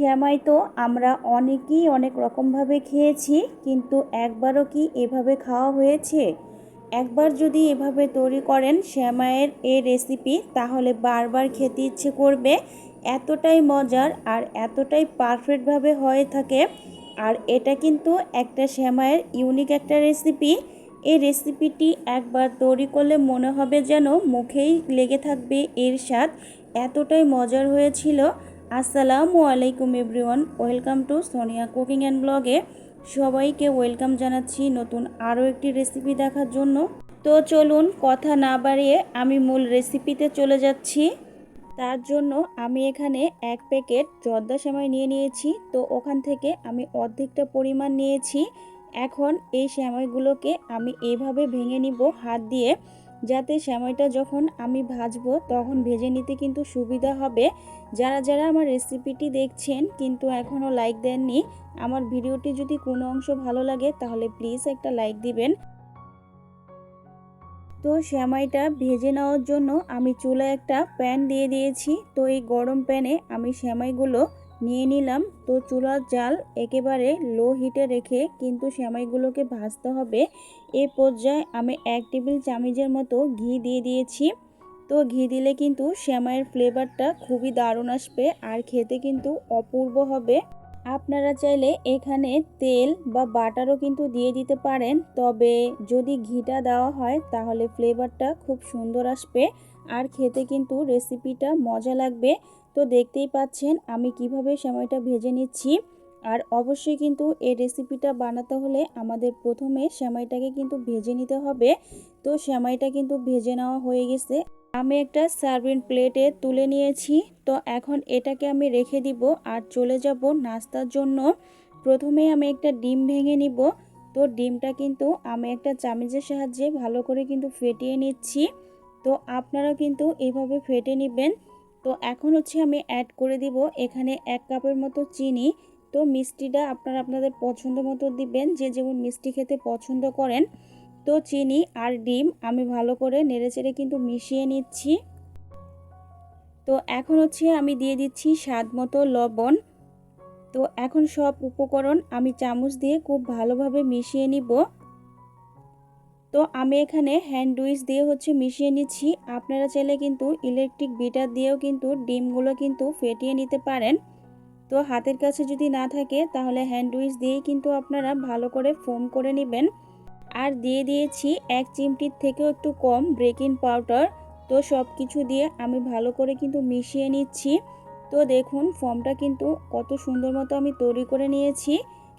সেমাই তো আমরা অনেকেই অনেক রকমভাবে খেয়েছি, কিন্তু একবারও কি এভাবে খাওয়া হয়েছে? একবার যদি এভাবে তৈরি করেন সেমাইয়ের এই রেসিপি, তাহলে বারবার খেতে ইচ্ছে করবে। এতটাই মজার আর এতটাই পারফেক্টভাবে হয়ে থাকে। আর এটা কিন্তু একটা সেমাইয়ের ইউনিক একটা রেসিপি। এই রেসিপিটি একবার তৈরি করলে মনে হবে যেন মুখেই লেগে থাকবে এর স্বাদ, এতটাই মজার হয়েছিল। আসসালামু আলাইকুম everyone, welcome to Sonia cooking and ব্লগে। সবাইকে ওয়েলকাম জানাচ্ছি নতুন আরও একটি রেসিপি দেখার জন্য। তো চলুন কথা না বাড়িয়ে আমি মূল রেসিপিতে চলে যাচ্ছি। তার জন্য আমি এখানে এক প্যাকেট জর্দা সেমাই নিয়ে নিয়েছি। তো ওখান থেকে আমি অর্ধেকটা পরিমাণ নিয়েছি। এখন এই সেমাইগুলোকে আমি এইভাবে ভেঙে নিব হাত দিয়ে, যাতে সেমাইটা যখন আমি ভাজবো তখন ভেজে নিতে কিন্তু সুবিধা হবে। যারা যারা আমার রেসিপিটি দেখছেন কিন্তু এখনও লাইক দেননি, আমার ভিডিওটি যদি কোনো অংশ ভালো লাগে তাহলে প্লিজ একটা লাইক দিবেন। তো সেমাইটা ভেজে নেওয়ার জন্য আমি চুলায় একটা প্যান দিয়ে দিয়েছি। তো এই গরম প্যানে আমি সেমাইগুলো নিয়ে নিলাম। তো চুলার জাল একেবারে লো হিটে রেখে কিন্তু সেমাইগুলোকে ভাজতে হবে। এই পর্যায়ে আমি 1 টেবিল চামচের মতো ঘি দিয়ে দিয়েছি। তো ঘি দিলে কিন্তু সেমাইয়ের ফ্লেভারটা খুবই দারুণ আসবে আর খেতে কিন্তু অপূর্ব হবে। আপনারা চাইলে এখানে তেল বা বাটারও কিন্তু দিয়ে দিতে পারেন, তবে যদি ঘিটা দেওয়া হয় তাহলে ফ্লেভারটা খুব সুন্দর আসবে আর খেতে কিন্তু রেসিপিটা মজা লাগবে। তো দেখতেই পাচ্ছেন আমি কিভাবে সেমাইটা ভেজে নিচ্ছি। আর অবশ্যই কিন্তু এই রেসিপিটা বানাতে হলে আমাদের প্রথমে সেমাইটাকে কিন্তু ভেজে নিতে হবে। তো সেমাইটা কিন্তু ভেজে নেওয়া হয়ে গেছে। আমি একটা সার্ভিং প্লেটে তুলে নিয়েছি। তো এখন এটাকে আমি রেখে দিব আর চলে যাব নাস্তার জন্য। প্রথমে আমি একটা ডিম ভেঙে নিব। তো ডিমটা কিন্তু আমি একটা চামচের সাহায্যে ভালো করে কিন্তু ফেটিয়ে নিচ্ছি। তো আপনারা কিন্তু এভাবে ফেটে নেবেন। তো এখন হচ্ছে আমি অ্যাড করে দিব এখানে 1 কাপের মতো চিনি। তো মিষ্টিটা আপনারা আপনাদের পছন্দ মতো দিবেন, যে যেমন মিষ্টি খেতে পছন্দ করেন। তো চিনি আর ডিম আমি ভালো করে নেড়েচেড়ে কিন্তু মিশিয়ে নিচ্ছি। তো এখন হচ্ছে আমি দিয়ে দিচ্ছি স্বাদ মতো লবণ। তো এখন সব উপকরণ আমি চামচ দিয়ে খুব ভালোভাবে মিশিয়ে নিব। তো আমি এখানে হ্যান্ড উইচ দিয়ে হচ্ছে মিশিয়ে নিচ্ছি। আপনারা চাইলে কিন্তু ইলেকট্রিক বিটার দিয়েও কিন্তু ডিমগুলো কিন্তু ফেটিয়ে নিতে পারেন। তো হাতের কাছে যদি না থাকে তাহলে হ্যান্ড উইচ দিয়েই কিন্তু আপনারা ভালো করে ফোম করে নেবেন। আর দিয়ে দিয়েছি 1 চিমটির থেকেও একটু কম বেকিং পাউডার। তো সব কিছু দিয়ে আমি ভালো করে কিন্তু মিশিয়ে নিচ্ছি। তো দেখুন ফর্মটা কিন্তু কত সুন্দর মতো আমি তৈরি করে নিয়েছি।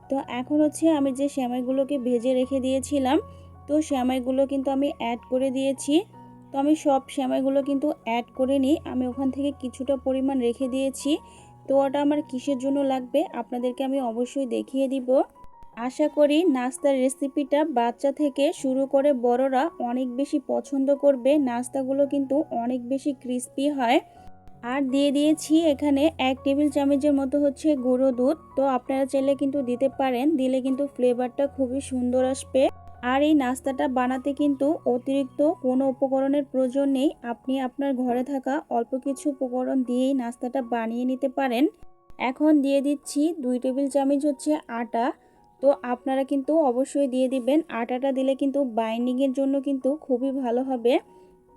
তো এখন হচ্ছে আমি যে সেমাইগুলোকে ভেজে রেখে দিয়েছিলাম, তো সেমাইগুলো কিন্তু আমি অ্যাড করে দিয়েছি। তো আমি সব সেমাইগুলো কিন্তু অ্যাড করে নিই, আমি ওখান থেকে কিছুটা পরিমাণ রেখে দিয়েছি। তো ওটা আমার কিসের জন্য লাগবে আপনাদেরকে আমি অবশ্যই দেখিয়ে দিব। আশা করি নাস্তার রেসিপিটা বাচ্চা থেকে শুরু করে বড়রা অনেক বেশি পছন্দ করবে। নাস্তাগুলো কিন্তু অনেক বেশি ক্রিস্পি হয়। আর দিয়ে দিয়েছি এখানে 1 টেবিল চামচের মতো হচ্ছে গুঁড়ো দুধ। তো আপনারা চাইলে কিন্তু দিতে পারেন, দিলে কিন্তু ফ্লেভারটা খুবই সুন্দর আসবে। আর এই নাস্তাটা বানাতে কিন্তু অতিরিক্ত কোনো উপকরণের প্রয়োজন নেই। আপনি আপনার ঘরে থাকা অল্প কিছু উপকরণ দিয়েই নাস্তাটা বানিয়ে নিতে পারেন। এখন দিয়ে দিচ্ছি 2 টেবিল চামচ হচ্ছে আটা। তো আপনারা কিন্তু অবশ্যই দিয়ে দিবেন, আটাটা দিলে কিন্তু বাইন্ডিংয়ের জন্য কিন্তু খুবই ভালো হবে।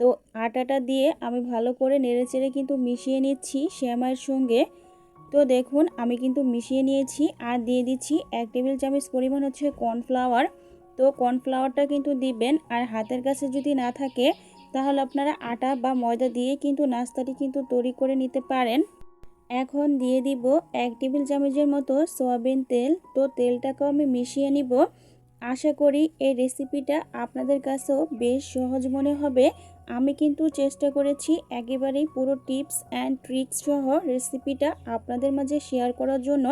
তো আটাটা দিয়ে আমি ভালো করে নেড়েচেড়ে কিন্তু মিশিয়ে নিচ্ছি সেমাইয়ের সঙ্গে। তো দেখুন আমি কিন্তু মিশিয়ে নিয়েছি। আর দিয়ে দিচ্ছি 1 টেবিল চামচ পরিমাণ হচ্ছে কর্নফ্লাওয়ার। তো কর্নফ্লাওয়ারটা কিন্তু দিবেন। আর হাতের কাছে যদি না থাকে তাহলে আপনারা আটা বা ময়দা দিয়ে কিন্তু নাস্তাটি কিন্তু তৈরি করে নিতে পারেন। এখন দিয়ে দিব 1 টেবিল চামচের মতো সয়াবিন তেল। তো তেলটাকেও আমি মিশিয়ে নিব। আশা করি এই রেসিপিটা আপনাদের কাছেও বেশ সহজ মনে হবে। আমি কিন্তু চেষ্টা করেছি একেবারেই পুরো টিপস অ্যান্ড ট্রিক্স সহ রেসিপিটা আপনাদের মাঝে শেয়ার করার জন্য।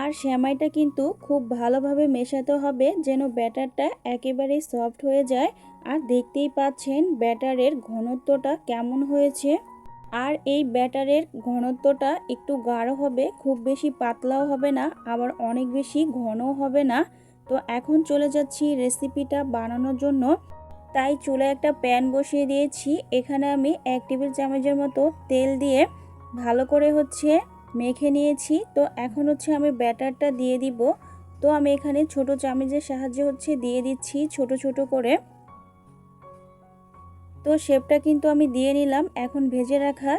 আর সেমাইটা কিন্তু খুব ভালোভাবে মেশাতে হবে যেন ব্যাটারটা একেবারেই সফট হয়ে যায়। আর দেখতেই পাচ্ছেন ব্যাটারের ঘনত্বটা কেমন হয়েছে। আর এই ব্যাটারের ঘনত্বটা একটু গাঢ় হবে, খুব বেশি পাতলাও হবে না, আবার অনেক বেশি ঘনও হবে না। তো এখন চলে যাচ্ছি রেসিপিটা বানানোর জন্য। তাই চুলায় একটা প্যান বসিয়ে দিয়েছি। এখানে আমি 1 টেবিল চামচের মতো তেল দিয়ে ভালো করে হচ্ছে মেখে নিয়েছি। তো এখন হচ্ছে আমি ব্যাটারটা দিয়ে দিব। তো আমি এখানে ছোট চামচের সাহায্যে হচ্ছে দিয়ে দিচ্ছি ছোট ছোট করে। তো শেপটা কিন্তু আমি দিয়ে নিলাম। এখন ভেজে রাখা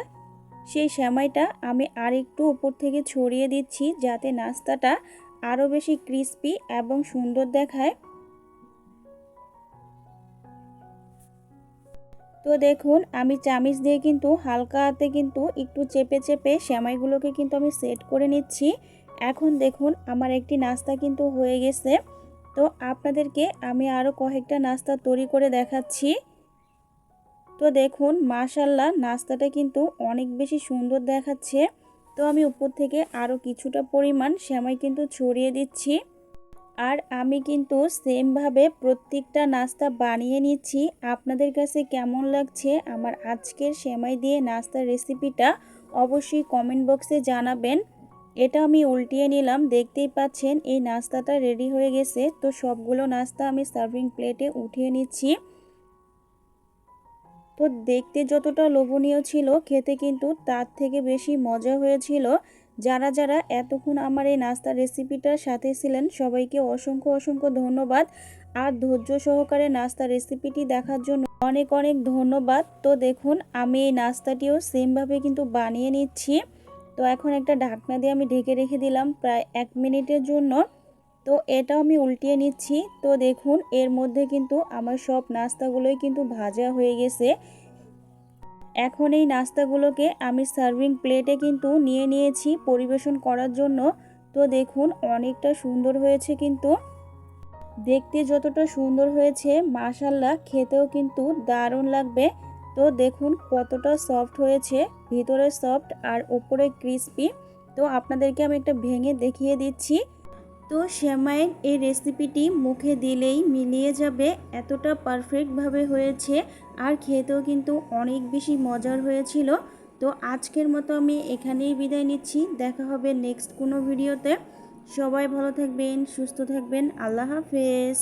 সেই সেমাইটা আমি আরেকটু উপর থেকে ছড়িয়ে দিচ্ছি, যাতে নাস্তাটা আরও বেশি ক্রিস্পি এবং সুন্দর দেখায়। তো দেখুন আমি চামিচ দিয়ে কিন্তু হালকা হাতে কিন্তু একটু চেপে চেপে সেমাইগুলোকে কিন্তু আমি সেট করে নিচ্ছি। এখন দেখুন আমার একটি নাস্তা কিন্তু হয়ে গেছে। তো আপনাদেরকে আমি আরও কয়েকটা নাস্তা তৈরি করে দেখাচ্ছি। তো দেখুন মাশাআল্লাহ নাস্তাটা কিন্তু অনেক বেশি সুন্দর দেখাচ্ছে। তো আমি উপর থেকে আরও কিছুটা পরিমাণ সেমাই কিন্তু ছড়িয়ে দিচ্ছি। আর আমি কিন্তু সেমভাবে প্রত্যেকটা নাস্তা বানিয়ে নিচ্ছি। আপনাদের কাছে কেমন লাগছে আমার আজকের সেমাই দিয়ে নাস্তার রেসিপিটা অবশ্যই কমেন্ট বক্সে জানাবেন। এটা আমি উল্টিয়ে নিলাম, দেখতেই পাচ্ছেন এই নাস্তাটা রেডি হয়ে গেছে। তো সবগুলো নাস্তা আমি সার্ভিং প্লেটে উঠিয়ে নিচ্ছি। তো দেখতে যতটা লোভনীয় ছিল, খেতে কিন্তু তার থেকে বেশি মজা হয়েছিল। যারা যারা এতক্ষণ আমার এই নাস্তার রেসিপিটার সাথে ছিলেন সবাইকে অসংখ্য অসংখ্য ধন্যবাদ। আর ধৈর্য সহকারে নাস্তার রেসিপিটি দেখার জন্য অনেক অনেক ধন্যবাদ। তো দেখুন আমি এই নাস্তাটিও সেমভাবে কিন্তু বানিয়ে নিচ্ছি। তো এখন একটা ঢাকনা দিয়ে আমি ঢেকে রেখে দিলাম প্রায় 1 মিনিটের জন্য। তো এটাও আমি উল্টিয়ে নিচ্ছি। তো দেখুন এর মধ্যে কিন্তু আমার সব নাস্তাগুলোই কিন্তু ভাজা হয়ে গেছে। এখন এই নাস্তাগুলোকে আমি সার্ভিং প্লেটে কিন্তু নিয়ে নিয়েছি পরিবেশন করার জন্য। তো দেখুন অনেকটা সুন্দর হয়েছে, কিন্তু দেখতে যতটা সুন্দর হয়েছে মাশাআল্লাহ খেতেও কিন্তু দারুণ লাগবে। তো দেখুন কতটা সফট হয়েছে, ভিতরে সফট আর ওপরে ক্রিস্পি। তো আপনাদেরকে আমি একটা ভেঙে দেখিয়ে দিচ্ছি। তো সেমাইয়ের এই রেসিপিটি মুখে দিলেই মিলিয়ে যাবে, এতটা পারফেক্টভাবে হয়েছে। আর খেতেও কিন্তু অনেক বেশি মজার হয়েছিল। তো আজকের মতো আমি এখানেই বিদায় নিচ্ছি। দেখা হবে নেক্সট কোনো ভিডিওতে। সবাই ভালো থাকবেন, সুস্থ থাকবেন। আল্লাহ হাফেজ।